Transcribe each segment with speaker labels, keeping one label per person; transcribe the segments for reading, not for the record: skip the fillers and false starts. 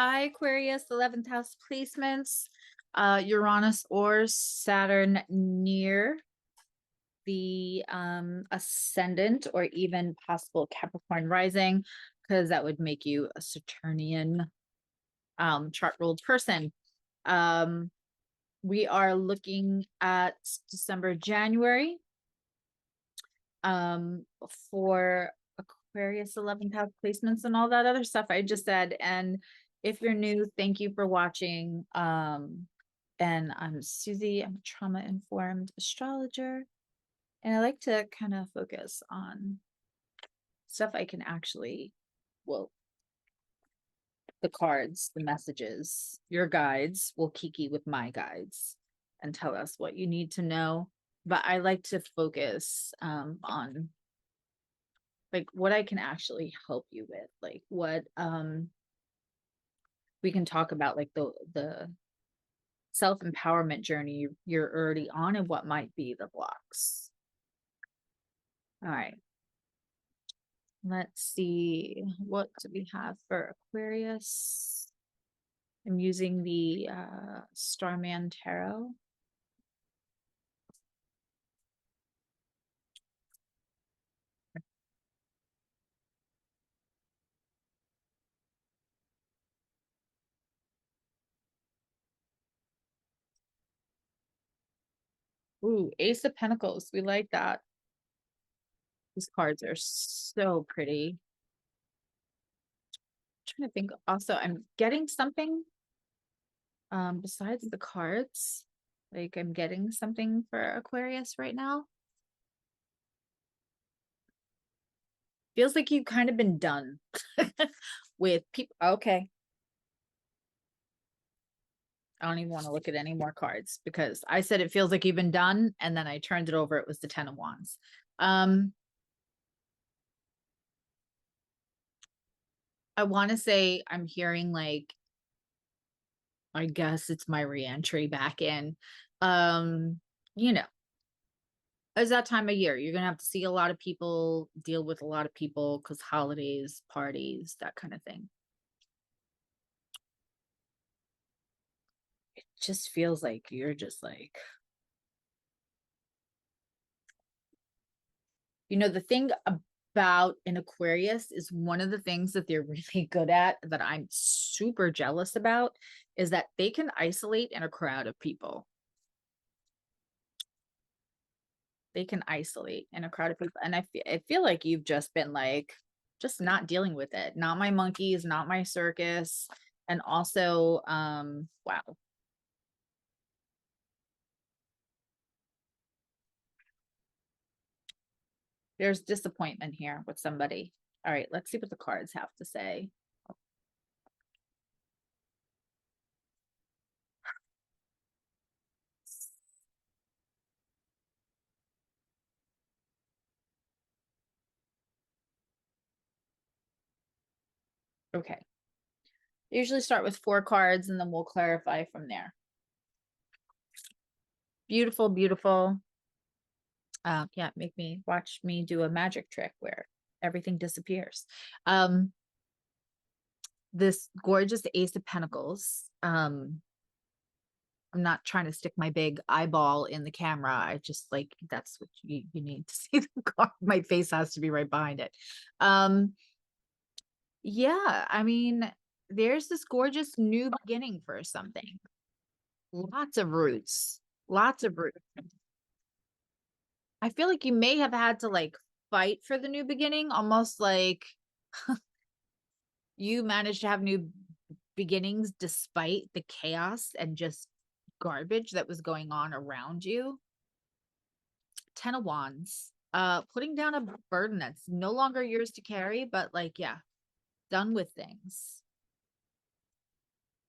Speaker 1: Hi, Aquarius, 11th house placements, Uranus or Saturn near the ascendant or even possible Capricorn rising, because that would make you a Saturnian chart ruled person. We are looking at December, January for Aquarius 11th house placements and all that other stuff I just said. And if you're new, thank you for watching. And I'm Susie. I'm a trauma-informed astrologer, and I like to kind of focus on stuff I can actually, well, the cards, the messages, your guides will kiki with my guides and tell us what you need to know. But I like to focus on like what I can actually help you with, like what we can talk about, like the self-empowerment journey you're already on and what might be the blocks. All right. Let's see, what do we have for Aquarius? I'm using the Starman Tarot. Ooh, Ace of Pentacles. We like that. These cards are so pretty. I'm trying to think. Also, I'm getting something besides the cards. Like I'm getting something for Aquarius right now. Feels like you've kind of been done with people. Okay. I don't even want to look at any more cards because I said it feels like you've been done, and then I turned it over. It was the 10 of Wands. I want to say I'm hearing like, I guess it's my reentry back in. You know, it's that time of year. You're gonna have to see a lot of people, deal with a lot of people because holidays, parties, that kind of thing. It just feels like you're just like, the thing about an Aquarius is one of the things that they're really good at that I'm super jealous about is that they can isolate in a crowd of people. They can isolate in a crowd of people. And I feel like you've just been like, just not dealing with it. Not my monkeys, not my circus. And also, wow. There's disappointment here with somebody. All right, let's see what the cards have to say. Okay. Usually start with 4 cards and then we'll clarify from there. Beautiful, beautiful. Yeah, watch me do a magic trick where everything disappears. This gorgeous Ace of Pentacles. I'm not trying to stick my big eyeball in the camera. I just like, that's what you need to see the card. My face has to be right behind it. Yeah, I mean, there's this gorgeous new beginning for something. Lots of roots. Lots of roots. I feel like you may have had to like fight for the new beginning, almost like you managed to have new beginnings despite the chaos and just garbage that was going on around you. 10 of Wands, putting down a burden that's no longer yours to carry, but like, yeah, done with things.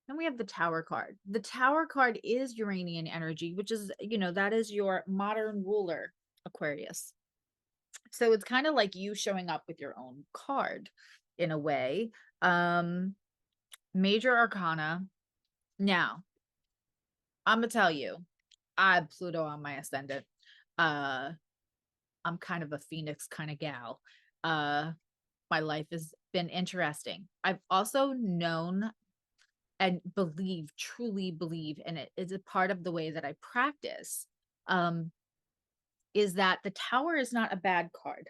Speaker 1: Then we have the Tower card. The Tower card is Uranian energy, which is, that is your modern ruler, Aquarius. So it's kind of like you showing up with your own card in a way. Major Arcana. Now, I'm gonna tell you, I have Pluto on my ascendant. I'm kind of a Phoenix kind of gal. My life has been interesting. I've also known and believe, truly believe, and it is a part of the way that I practice, is that the Tower is not a bad card,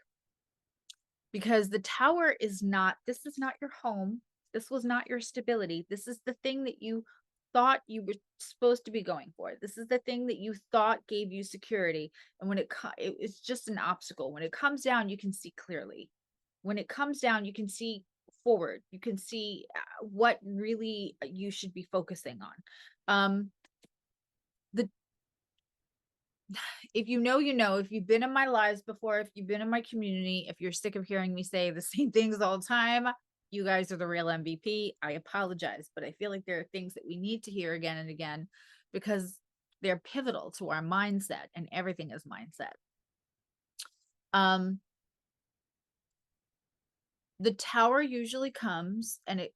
Speaker 1: because the Tower is not, this is not your home. This was not your stability. This is the thing that you thought you were supposed to be going for. This is the thing that you thought gave you security. And when it's just an obstacle. When it comes down, you can see clearly. When it comes down, you can see forward. You can see what really you should be focusing on. The If you know, you know. If you've been in my lives before, if you've been in my community, if you're sick of hearing me say the same things all the time, you guys are the real MVP. I apologize, but I feel like there are things that we need to hear again and again, because they're pivotal to our mindset, and everything is mindset. The Tower usually comes, and it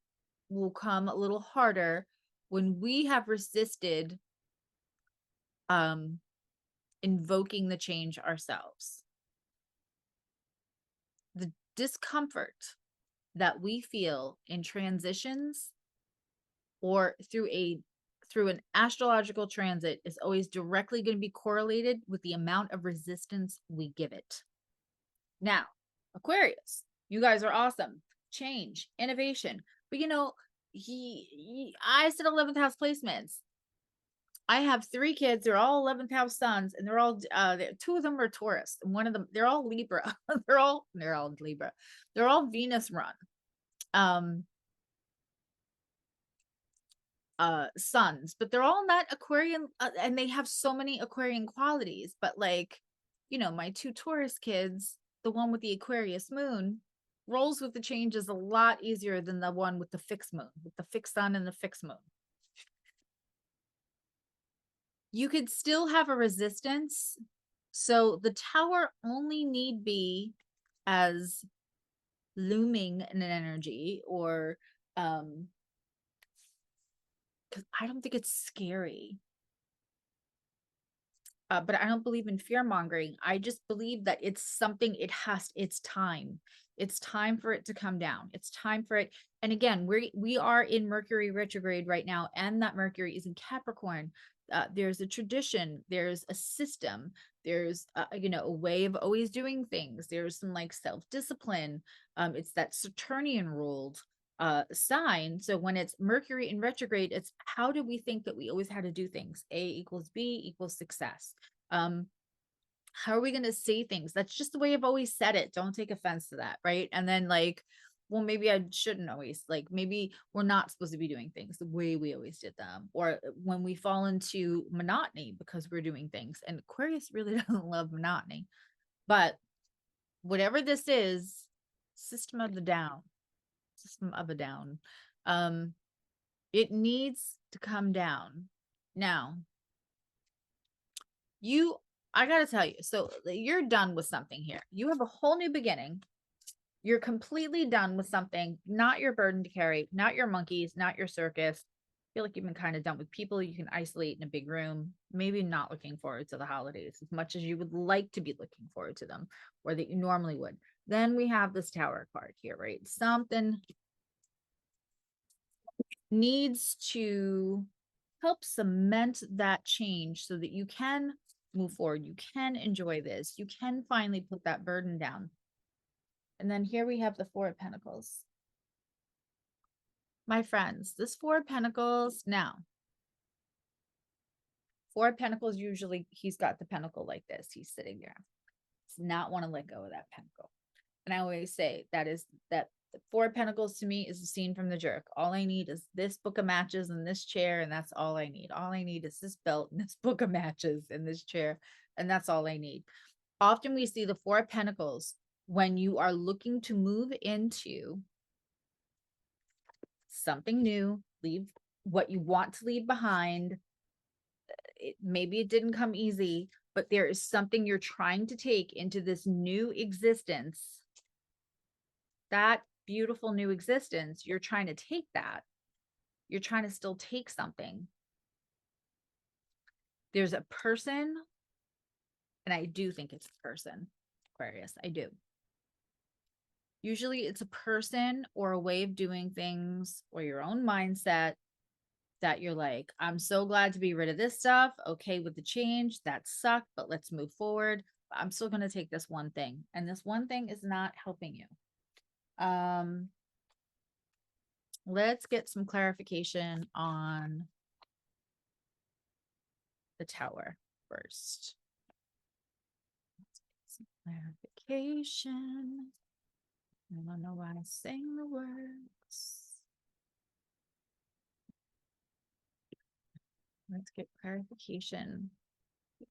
Speaker 1: will come a little harder when we have resisted invoking the change ourselves. The discomfort that we feel in transitions or through an astrological transit is always directly going to be correlated with the amount of resistance we give it. Now, Aquarius, you guys are awesome. Change, innovation. But you know, I said 11th house placements. I have 3 kids. They're all 11th house sons, and they're all 2 of them are Taurus, and one of them, they're all Libra. they're all Libra. They're all Venus run sons, but they're all not Aquarian, and they have so many Aquarian qualities. But like, you know, my 2 Taurus kids, the one with the Aquarius moon, rolls with the changes a lot easier than the one with the fixed moon, with the fixed sun and the fixed moon. You could still have a resistance. So the Tower only need be as looming in an energy, or because I don't think it's scary. But I don't believe in fear mongering. I just believe that it's something, it's time. It's time for it to come down. It's time for it. And again, we are in Mercury retrograde right now, and that Mercury is in Capricorn. There's a tradition, there's a system, there's you know, a way of always doing things. There's some like self-discipline. It's that Saturnian ruled sign. So when it's Mercury in retrograde, it's how do we think that we always had to do things? A equals B equals success. How are we going to say things? That's just the way I've always said it. Don't take offense to that, right? And then like, well, maybe I shouldn't always, like, maybe we're not supposed to be doing things the way we always did them, or when we fall into monotony because we're doing things. And Aquarius really doesn't love monotony. But whatever this is, system of a down, it needs to come down. Now, I gotta tell you, so you're done with something here. You have a whole new beginning. You're completely done with something, not your burden to carry, not your monkeys, not your circus. I feel like you've been kind of done with people you can isolate in a big room, maybe not looking forward to the holidays as much as you would like to be looking forward to them, or that you normally would. Then we have this Tower card here, right? Something needs to help cement that change so that you can move forward. You can enjoy this. You can finally put that burden down. And then here we have the 4 of Pentacles. My friends, this 4 of Pentacles, now, 4 of Pentacles, usually he's got the pentacle like this. He's sitting there. Does not want to let go of that pentacle. And I always say that the 4 of Pentacles to me is a scene from The Jerk. All I need is this book of matches and this chair, and that's all I need. All I need is this belt and this book of matches and this chair, and that's all I need. Often we see the 4 of Pentacles when you are looking to move into something new, leave what you want to leave behind. Maybe it didn't come easy, but there is something you're trying to take into this new existence. That beautiful new existence, you're trying to take that. You're trying to still take something. There's a person, and I do think it's a person, Aquarius, I do. Usually it's a person or a way of doing things or your own mindset that you're like, I'm so glad to be rid of this stuff. Okay with the change. That sucked, but let's move forward. I'm still going to take this one thing. And this one thing is not helping you. Let's get some clarification on the Tower first. Some clarification. I don't know why I sang the words. Let's get clarification.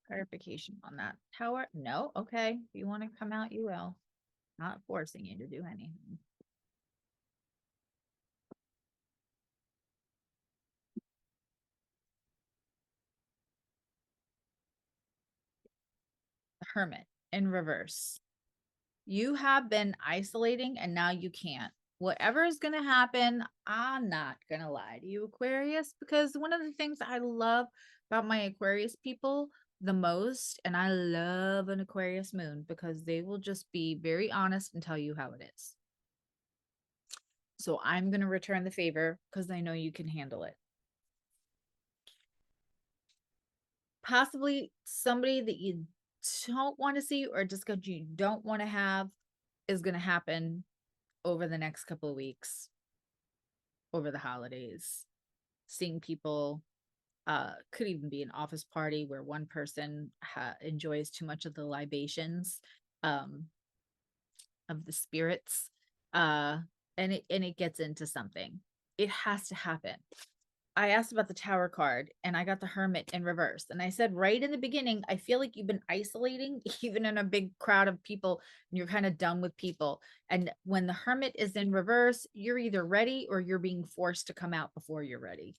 Speaker 1: Clarification on that Tower. No, okay. If you want to come out, you will. Not forcing you to do anything. The Hermit in reverse. You have been isolating and now you can't. Whatever is going to happen, I'm not going to lie to you, Aquarius, because one of the things I love about my Aquarius people the most, and I love an Aquarius moon because they will just be very honest and tell you how it is. So I'm going to return the favor because I know you can handle it. Possibly somebody that you don't want to see or just because you don't want to have is going to happen over the next couple of weeks, over the holidays. Seeing people, could even be an office party where one person enjoys too much of the libations of the spirits, and it gets into something. It has to happen. I asked about the Tower card and I got the Hermit in reverse. And I said right in the beginning, I feel like you've been isolating, even in a big crowd of people, and you're kind of done with people. And when the Hermit is in reverse, you're either ready or you're being forced to come out before you're ready.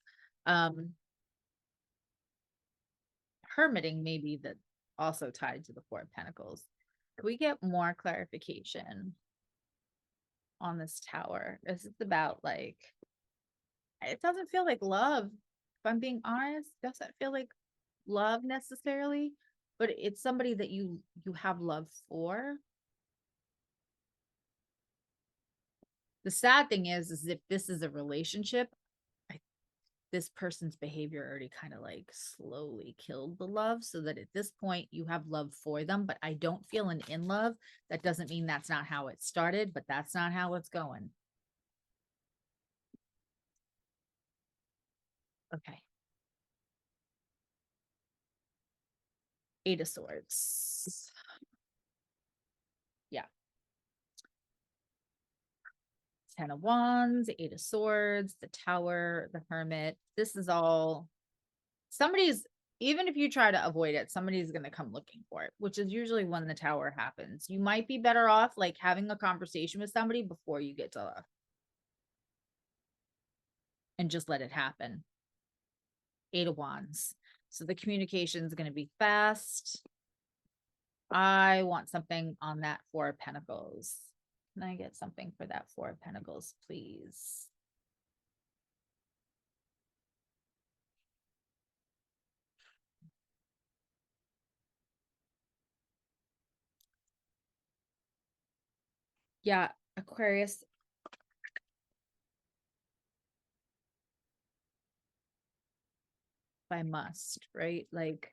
Speaker 1: Hermiting may be that also tied to the Four of Pentacles. Can we get more clarification on this Tower? This is about like, it doesn't feel like love. If I'm being honest, it doesn't feel like love necessarily, but it's somebody that you have love for. The sad thing is if this is a relationship, this person's behavior already kind of like slowly killed the love, so that at this point you have love for them, but I don't feel an in love. That doesn't mean that's not how it started, but that's not how it's going. Okay. Eight of Swords. Yeah. 10 of Wands, Eight of Swords, the Tower, the Hermit. This is all somebody's, even if you try to avoid it, somebody's going to come looking for it, which is usually when the Tower happens. You might be better off like having a conversation with somebody before you get to and just let it happen. Eight of Wands. So the communication is going to be fast. I want something on that Four of Pentacles. Can I get something for that Four of Pentacles, please? Yeah, Aquarius. I must, right? Like,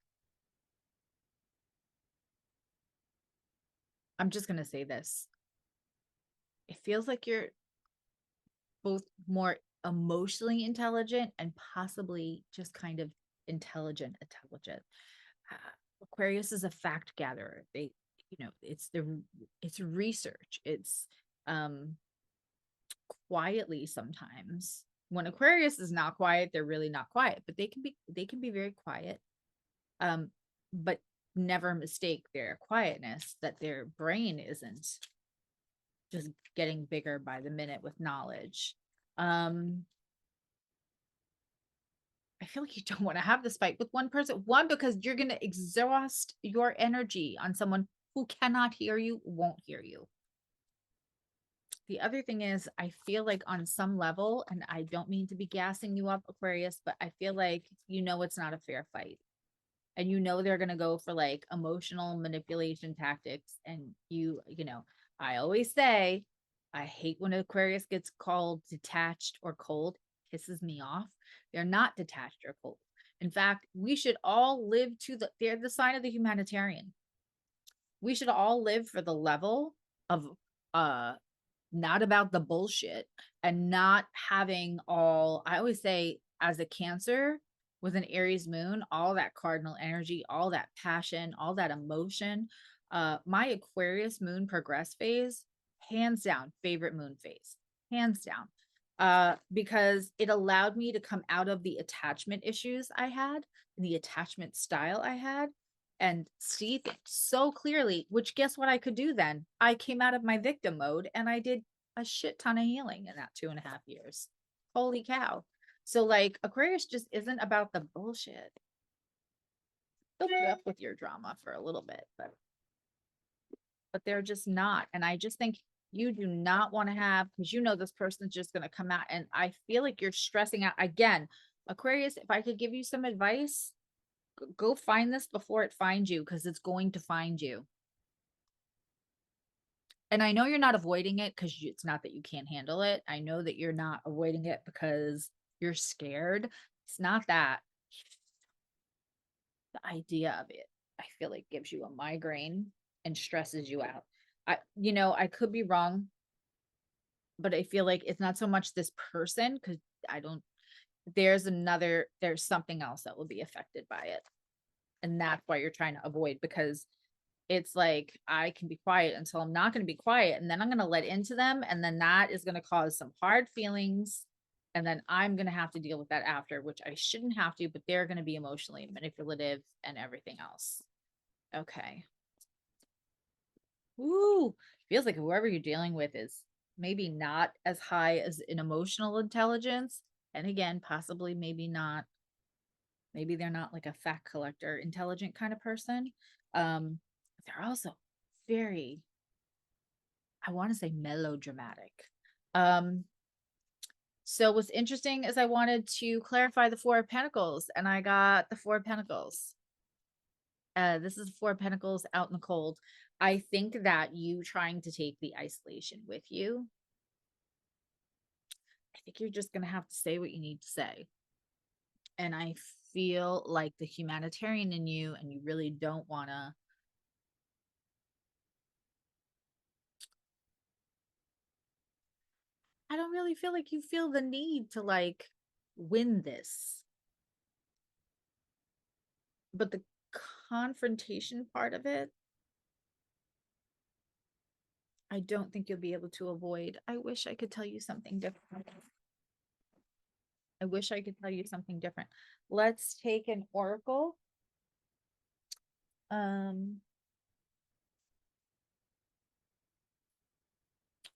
Speaker 1: I'm just going to say this. It feels like you're both more emotionally intelligent and possibly just kind of intelligent. Aquarius is a fact gatherer. They, it's research. It's quietly sometimes. When Aquarius is not quiet, they're really not quiet, but they can be very quiet. But never mistake their quietness, that their brain isn't just getting bigger by the minute with knowledge. I feel like you don't want to have this fight with one person. One, because you're going to exhaust your energy on someone who cannot hear you, won't hear you. The other thing is, I feel like on some level, and I don't mean to be gassing you up, Aquarius, but I feel like it's not a fair fight. And they're going to go for like emotional manipulation tactics. And I always say, I hate when Aquarius gets called detached or cold. Pisses me off They're not detached or cold. In fact, we should all live they're the sign of the humanitarian. We should all live for the level of uh not about the bullshit and not having all, I always say, as a Cancer with an Aries moon, all that cardinal energy, all that passion, all that emotion. My Aquarius moon progress phase, hands down, favorite moon phase, hands down. Because it allowed me to come out of the attachment issues I had and the attachment style I had and see things so clearly, which guess what I could do then? I came out of my victim mode and I did a shit ton of healing in that 2.5 years. Holy cow. So like Aquarius just isn't about the bullshit. They'll put up with your drama for a little bit, but they're just not. And I just think you do not want to have, because you know this person's just going to come out, and I feel like you're stressing out again. Aquarius, if I could give you some advice, go find this before it finds you, because it's going to find you. And I know you're not avoiding it because it's not that you can't handle it. I know that you're not avoiding it because you're scared. It's not that. The idea of it, I feel like, gives you a migraine and stresses you out. I could be wrong, but I feel like it's not so much this person, because I don't, there's something else that will be affected by it. And that's why you're trying to avoid, because it's like I can be quiet until I'm not going to be quiet, and then I'm going to let into them, and then that is going to cause some hard feelings, and then I'm going to have to deal with that after, which I shouldn't have to, but they're going to be emotionally manipulative and everything else. Okay. Ooh, feels like whoever you're dealing with is maybe not as high as an emotional intelligence, and again, possibly maybe they're not like a fact collector intelligent kind of person. They're also very, I want to say, melodramatic. Um, so what's interesting is I wanted to clarify the Four of Pentacles, and I got the Four of Pentacles. This is the Four of Pentacles out in the cold. I think that you trying to take the isolation with you, I think you're just going to have to say what you need to say. And I feel like the humanitarian in you, and you really don't want to, I don't really feel like you feel the need to like win this. But the confrontation part of it, I don't think you'll be able to avoid. I wish I could tell you something different. I wish I could tell you something different. Let's take an oracle.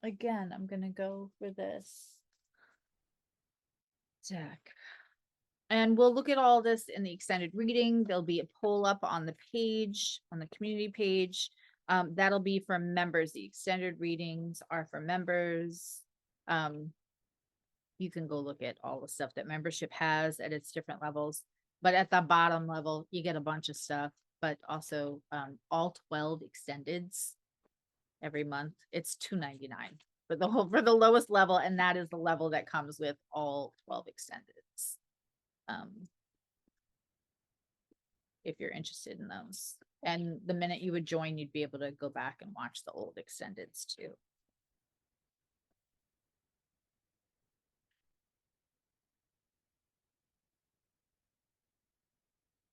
Speaker 1: Again, I'm going to go for this deck. And we'll look at all this in the extended reading. There'll be a poll up on the page, on the community page. That'll be for members. The extended readings are for members. You can go look at all the stuff that membership has at its different levels. But at the bottom level, you get a bunch of stuff, but also all 12 extendeds every month. It's $2.99 for the lowest level, and that is the level that comes with all 12 extendeds. If you're interested in those. And the minute you would join, you'd be able to go back and watch the old extendeds too.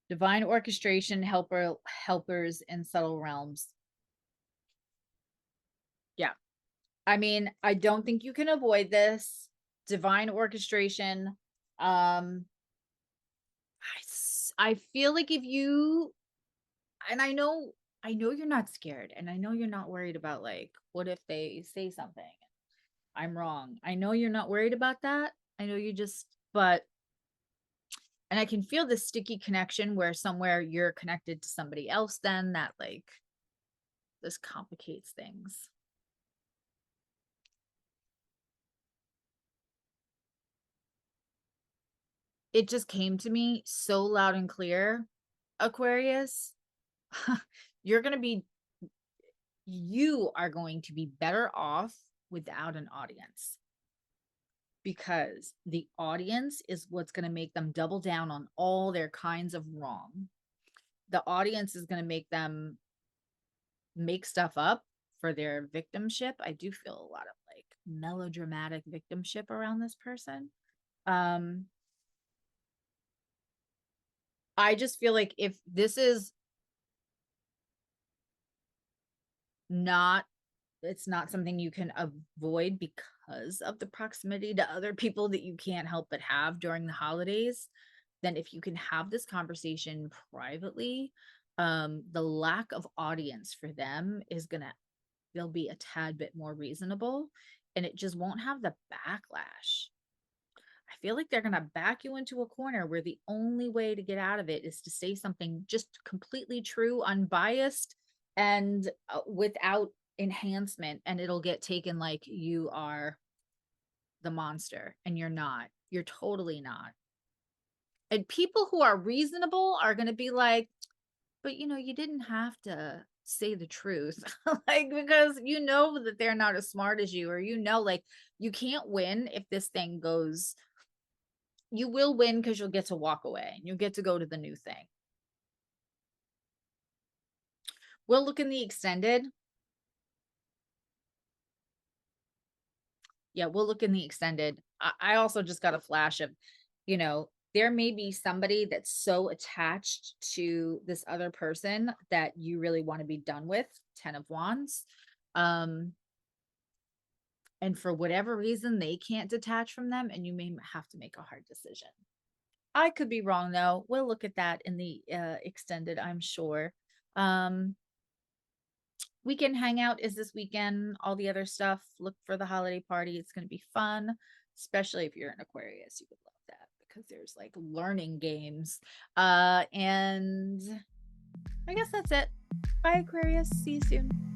Speaker 1: Divine orchestration, helpers in subtle realms. Yeah. I mean, I don't think you can avoid this. Divine orchestration. I feel like if you, and I know you're not scared, and I know you're not worried about like, what if they say something? I'm wrong. I know you're not worried about that. I know you just, but, and I can feel this sticky connection where somewhere you're connected to somebody else, then that like, this complicates things. It just came to me so loud and clear, Aquarius. You are going to be better off without an audience, because the audience is what's going to make them double down on all their kinds of wrong. The audience is going to make them make stuff up for their victimship. I do feel a lot of like melodramatic victimship around this person. I just feel like if this is not, it's not something you can avoid because of the proximity to other people that you can't help but have during the holidays, then if you can have this conversation privately, the lack of audience for them is gonna, they'll be a tad bit more reasonable, and it just won't have the backlash. I feel like they're gonna back you into a corner where the only way to get out of it is to say something just completely true, unbiased, and without enhancement, and it'll get taken like you are the monster, and you're not. You're totally not. And people who are reasonable are going to be like, but you know, you didn't have to say the truth. Like, because you know that they're not as smart as you, or you know, like, you can't win if this thing goes. You will win because you'll get to walk away and you'll get to go to the new thing. We'll look in the extended. Yeah, we'll look in the extended. I also just got a flash of, you know, there may be somebody that's so attached to this other person that you really want to be done with. 10 of Wands. Um, and for whatever reason, they can't detach from them, and you may have to make a hard decision. I could be wrong though. We'll look at that in the extended, I'm sure. Um, Weekend hangout is this weekend. All the other stuff, look for the holiday party. It's going to be fun, especially if you're an Aquarius. You would love that because there's like learning games. And I guess that's it. Bye, Aquarius. See you soon.